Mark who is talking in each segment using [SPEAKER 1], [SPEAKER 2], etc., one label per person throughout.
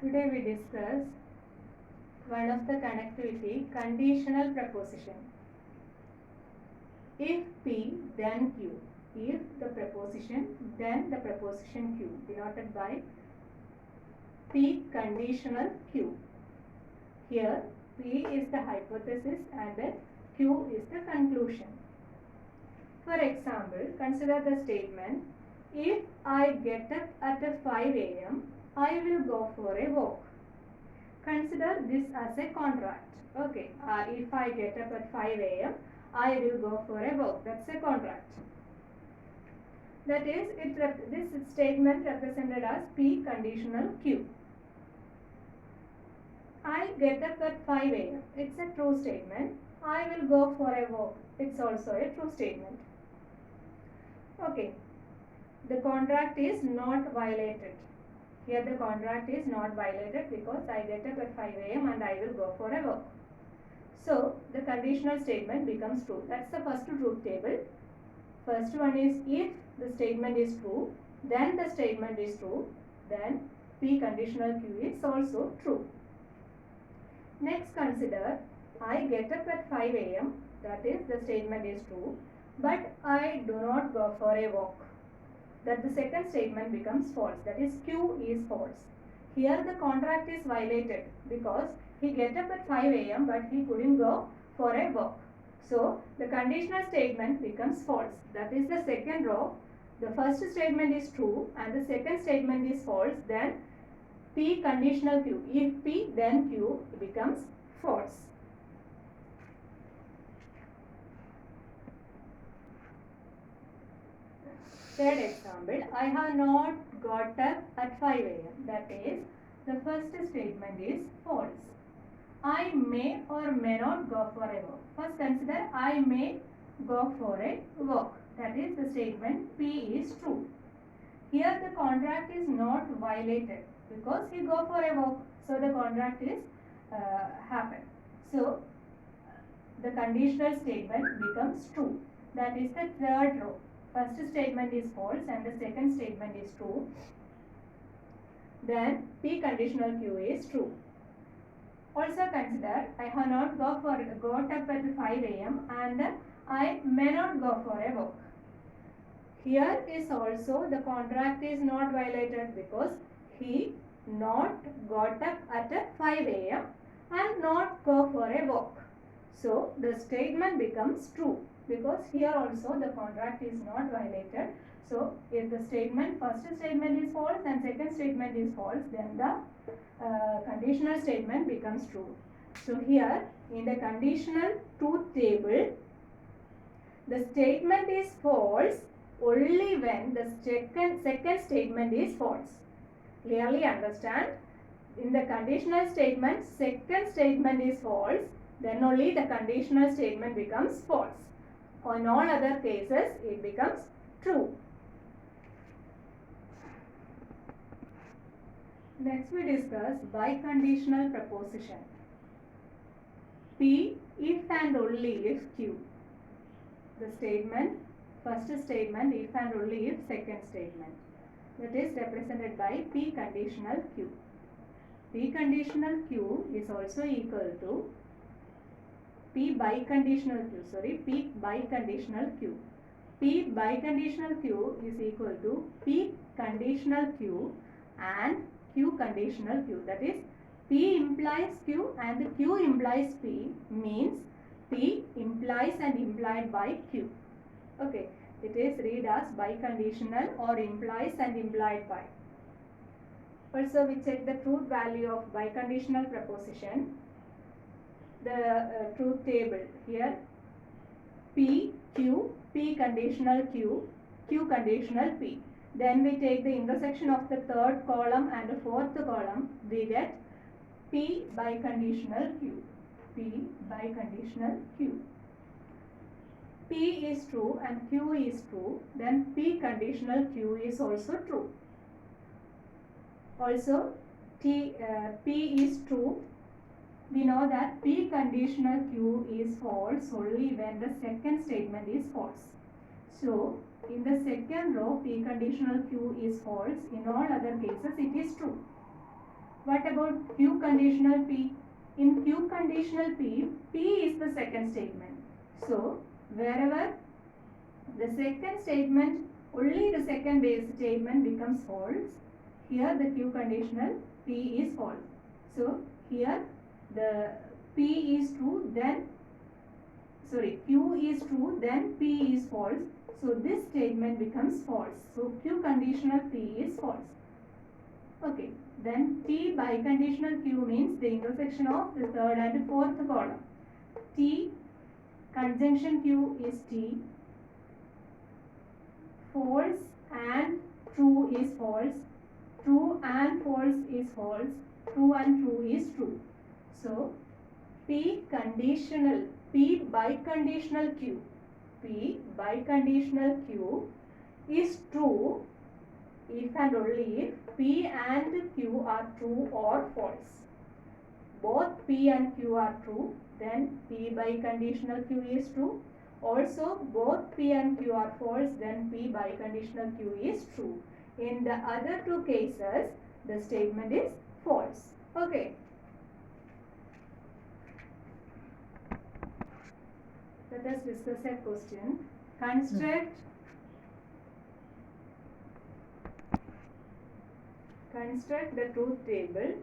[SPEAKER 1] Today we discuss one of the connectivity conditional preposition. If P then Q. If the preposition then the preposition Q denoted by P conditional Q. Here P is the hypothesis and Q is the conclusion. For example, consider the statement, if I get up at 5 a.m., I will go for a walk. Consider this as a contract. Okay, if I get up at 5 a.m., I will go for a walk. That's a contract. That is, this statement represented as P conditional Q. I get up at 5 a.m. It's a true statement. I will go for a walk. It's also a true statement. Okay, the contract is not violated. Here the contract is not violated because I get up at 5 a.m. and I will go for a walk. So the conditional statement becomes true. That's the first truth table. First one is if the statement is true, then the statement is true, then P conditional Q is also true. Next consider I get up at 5 a.m. That is the statement is true, but I do not go for a walk. That the second statement becomes false. That is Q is false. Here the contract is violated because he get up at 5 a.m. but he couldn't go for a walk. So the conditional statement becomes false. That is the second row. The first statement is true and the second statement is false. Then P conditional Q. If P then Q becomes false. Third example, I have not got up at 5 a.m. That is, the first statement is false. I may or may not go for a walk. First consider I may go for a walk. That is, the statement P is true. Here the contract is not violated because he go for a walk. So the contract is happened. So the conditional statement becomes true. That is the third row. First statement is false and the second statement is true. Then P conditional Q is true. Also consider I have not got up at 5 a.m. and I may not go for a walk. Here is also the contract is not violated because he not got up at 5 a.m. and not go for a walk. So the statement becomes true because here also the contract is not violated. So if the first statement is false and second statement is false, then the conditional statement becomes true. So here in the conditional truth table, the statement is false only when the second statement is false. Clearly understand, in the conditional statement, second statement is false, then only the conditional statement becomes false. On all other cases, it becomes true. Next we discuss biconditional preposition. P if and only if Q. The statement, first statement if and only if second statement. That is represented by P conditional Q. P conditional Q is also equal to P biconditional Q. P biconditional Q. P biconditional Q is equal to P conditional Q and Q conditional Q. That is, P implies Q and Q implies P means P implies and implied by Q. Okay, it is read as biconditional or implies and implied by. Also, we check the truth value of biconditional preposition. The truth table here, P, Q, P conditional Q, Q conditional P. Then we take the intersection of the third column and the fourth column, we get P biconditional Q. P biconditional Q. P is true and Q is true, then P conditional Q is also true. Also, P is true. We know that P conditional Q is false only when the second statement is false. So, in the second row, P conditional Q is false. In all other cases, it is true. What about Q conditional P? In Q conditional P, P is the second statement. So, wherever the second statement, only the second base statement becomes false, here the Q conditional P is false. So, here the P is true, then Q is true, then P is false. So, this statement becomes false. So, Q conditional P is false. Okay, then T biconditional Q means the intersection of the third and fourth column. T conjunction Q is T, false and true is false, true and false is false, true and true is true. So, P biconditional Q is true if and only if P and Q are true or false. Both P and Q are true, then P biconditional Q is true. Also, both P and Q are false, then P biconditional Q is true. In the other two cases, the statement is false. Okay. Let us discuss a question. Construct the truth table.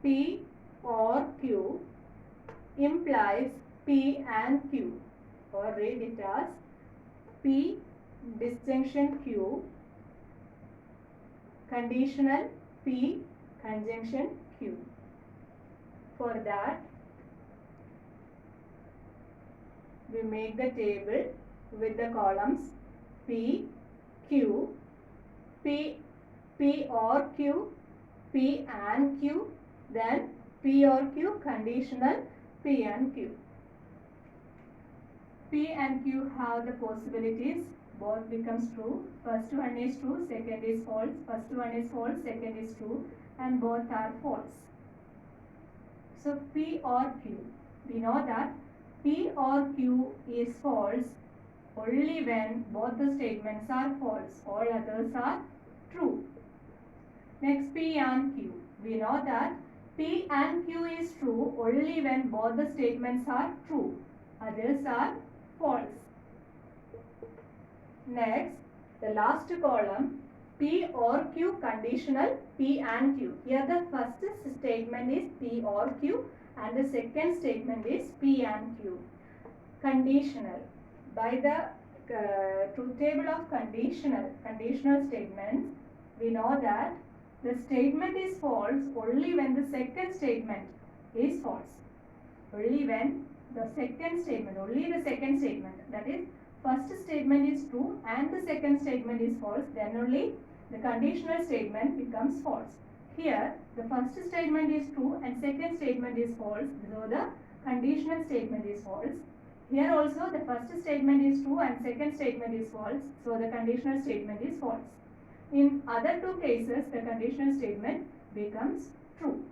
[SPEAKER 1] P or Q implies P and Q, or read it as P disjunction Q conditional P conjunction Q. For that, we make the table with the columns P, Q, P or Q, P and Q, then P or Q conditional P and Q. P and Q have the possibilities, both becomes true. First one is true, second is false. First one is false, second is true, and both are false. So P or Q, we know that P or Q is false only when both the statements are false, all others are true. Next, P and Q, we know that P and Q is true only when both the statements are true, others are false. Next, the last column, P or Q conditional P and Q. Here the first statement is P or Q and the second statement is P and Q. Conditional. By the truth table of conditional statements, we know that the statement is false only when the second statement is false. Only when the second statement, that is first statement is true and the second statement is false, then only the conditional statement becomes false. Here the first statement is true and second statement is false, so the conditional statement is false. Here also the first statement is true and second statement is false, so the conditional statement is false. In other two cases, the conditional statement becomes true.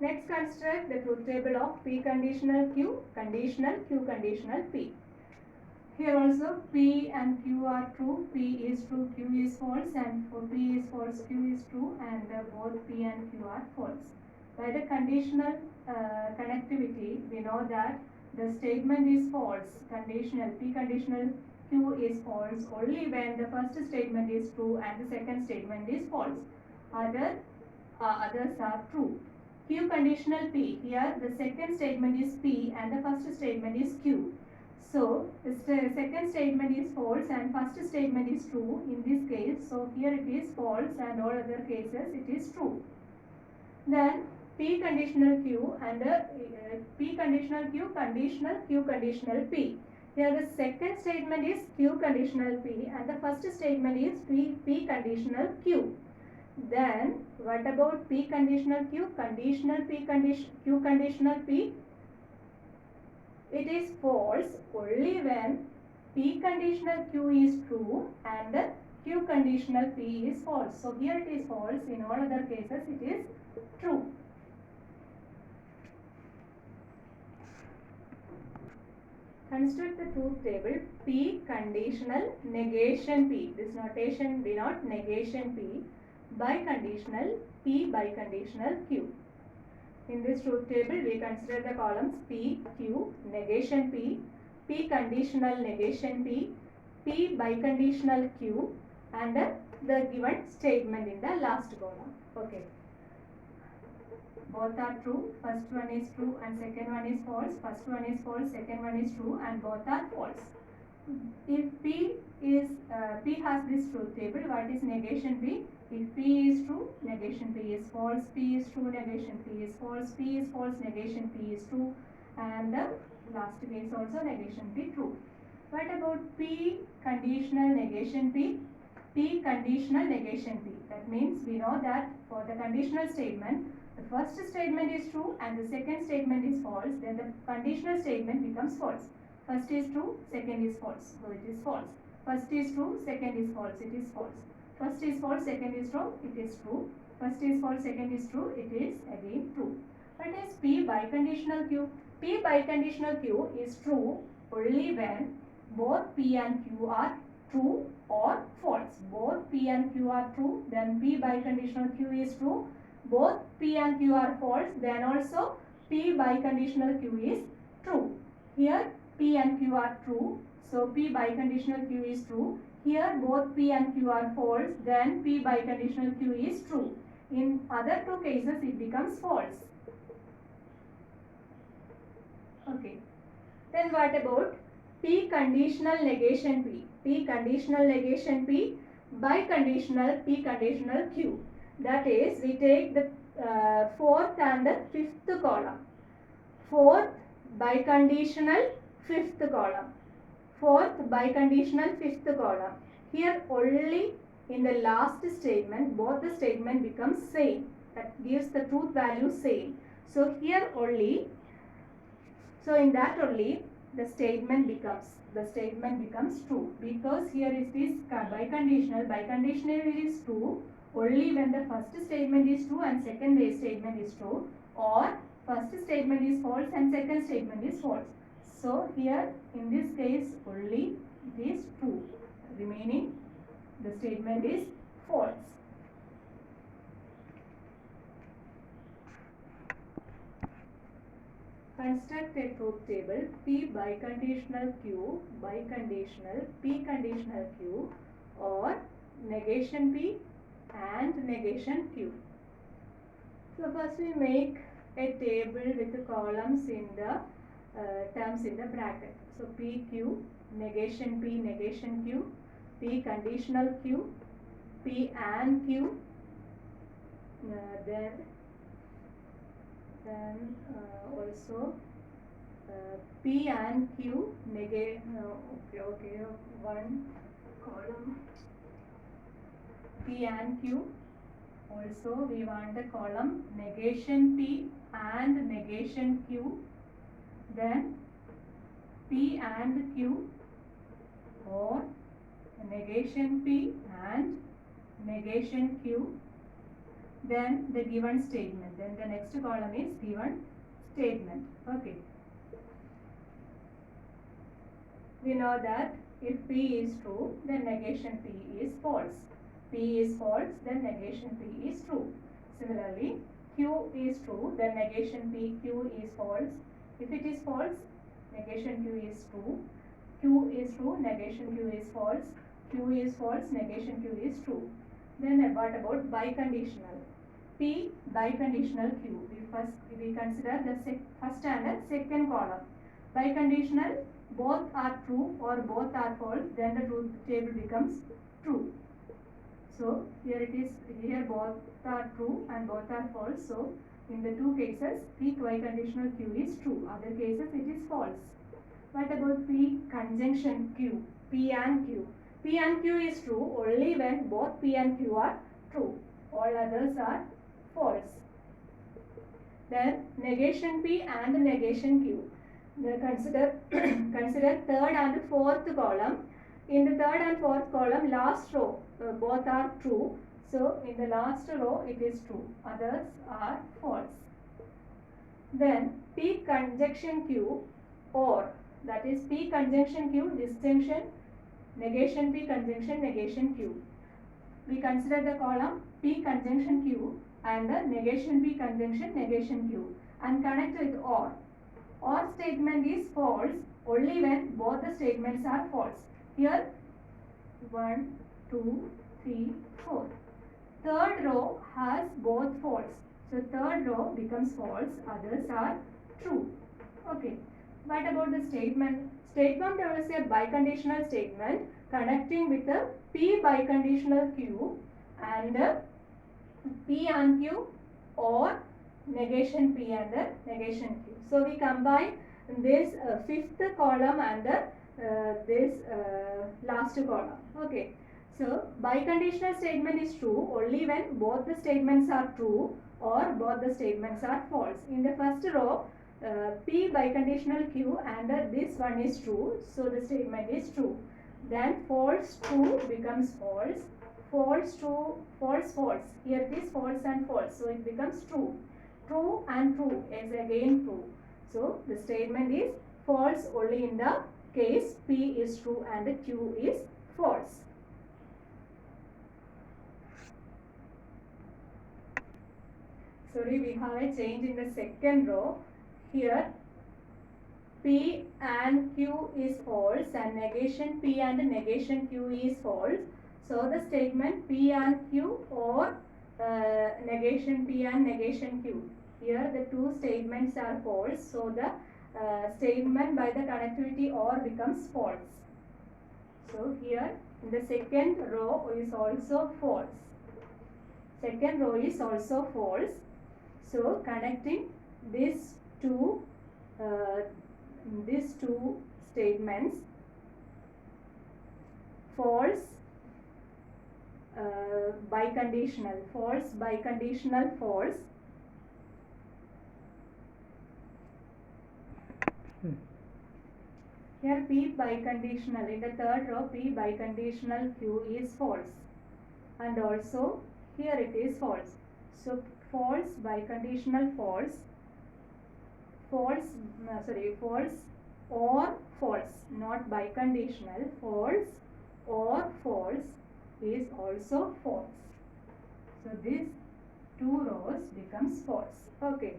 [SPEAKER 1] Next, construct the truth table of P conditional Q conditional P. Here also P and Q are true, P is true, Q is false, and for P is false, Q is true, and both P and Q are false. By the conditional connectivity, we know that the statement is false, conditional, P conditional Q is false only when the first statement is true and the second statement is false. Others are true. Q conditional P, here the second statement is P and the first statement is Q. So, the second statement is false and first statement is true in this case. So, here it is false and all other cases it is true. Then, P conditional Q and P conditional Q conditional P. Here the second statement is Q conditional P and the first statement is P conditional Q. Then what about P conditional Q Q conditional P? It is false only when P conditional Q is true and Q conditional P is false. So here it is false, in all other cases it is true. Construct the truth table P conditional negation P. This notation denote negation P. Biconditional P biconditional Q. In this truth table, we consider the columns P, Q, negation P, P conditional negation P, P biconditional Q, and the given statement in the last column. Okay. Both are true. First one is true and second one is false. First one is false, second one is true, and both are false. If P has this truth table, what is negation P? If P is true, negation P is false. P is true, negation P is false. P is false, negation P is true, and the last case also negation P true. What about P conditional negation P? P conditional negation P. That means we know that for the conditional statement, the first statement is true and the second statement is false. Then the conditional statement becomes false. First is true, second is false, so it is false. First is true, second is false, it is false. First is false, second is true, it is true. First is false, second is true, it is again true. What is P biconditional Q? P biconditional Q is true only when both P and Q are true or false. Both P and Q are true, then P biconditional Q is true. Both P and Q are false, then also P biconditional Q is true. Here P and Q are true, so P biconditional Q is true. Here both P and Q are false, then P biconditional Q is true. In other two cases it becomes false. Okay. Then what about P conditional negation P? P conditional negation P, biconditional P conditional Q. That is, we take the fourth and the fifth column. Fourth biconditional fifth column. Fourth biconditional fifth column. Here only in the last statement, both the statement becomes same. That gives the truth value same. So here only, so in that only the statement becomes true, because here it is biconditional. Biconditional is true only when the first statement is true and second statement is true, or first statement is false and second statement is false. So here in this case only it is true, remaining the statement is false. Construct a truth table P biconditional Q, biconditional P conditional Q, or negation P and negation Q. So first we make a table with the columns in the terms in the bracket. So PQ, negation P, negation Q, P conditional Q, P and Q, then also P and Q negate. Okay, one column P and Q. Also we want the column negation P and negation Q, then P and Q, or negation P and negation Q, then the given statement. Then the next column is given statement. Okay. We know that if P is true, then negation P is false. P is false, then negation P is true. Similarly, Q is true, then negation P, Q is false. If it is false, negation Q is true. Q is true, negation Q is false. Q is false, negation Q is true. Then what about biconditional? P biconditional Q. We consider the first and the second column. Biconditional, both are true or both are false, then the truth table becomes true. So here it is, here both are true and both are false. So in the two cases, P biconditional Q is true. Other cases it is false. What about P conjunction Q? P and Q. P and Q is true only when both P and Q are true. All others are false. Then negation P and negation Q. Consider third and fourth column. In the third and fourth column, last row, both are true. So in the last row it is true. Others are false. Then P conjunction Q, or that is P conjunction Q, disjunction, negation P conjunction, negation Q. We consider the column P conjunction Q and the negation P conjunction, negation Q, and connect with OR. OR statement is false only when both the statements are false. Here 1, 2, 3, 4. Third row has both false. So third row becomes false, others are true. Okay. What about the statement? Statement is a biconditional statement connecting with the P biconditional Q and P and Q or negation P and the negation Q. So we combine this fifth column and this last column. Okay. So biconditional statement is true only when both the statements are true or both the statements are false. In the first row, P biconditional Q and this one is true, so the statement is true. Then false true becomes false, false true, false false. Here it is false and false, so it becomes true. True and true is again true. So the statement is false only in the case P is true and Q is false. Sorry, we have a change in the second row. Here P and Q is false and negation P and negation Q is false. So the statement P and Q or negation P and negation Q. Here the two statements are false. So the statement by the connectivity OR becomes false. So here in the second row is also false. Second row is also false. So connecting these two statements, false biconditional, false biconditional, false. Here P biconditional, in the third row P biconditional Q is false, and also here it is false. So false biconditional, false, false or false, not biconditional, false or false is also false. So these two rows becomes false. Okay.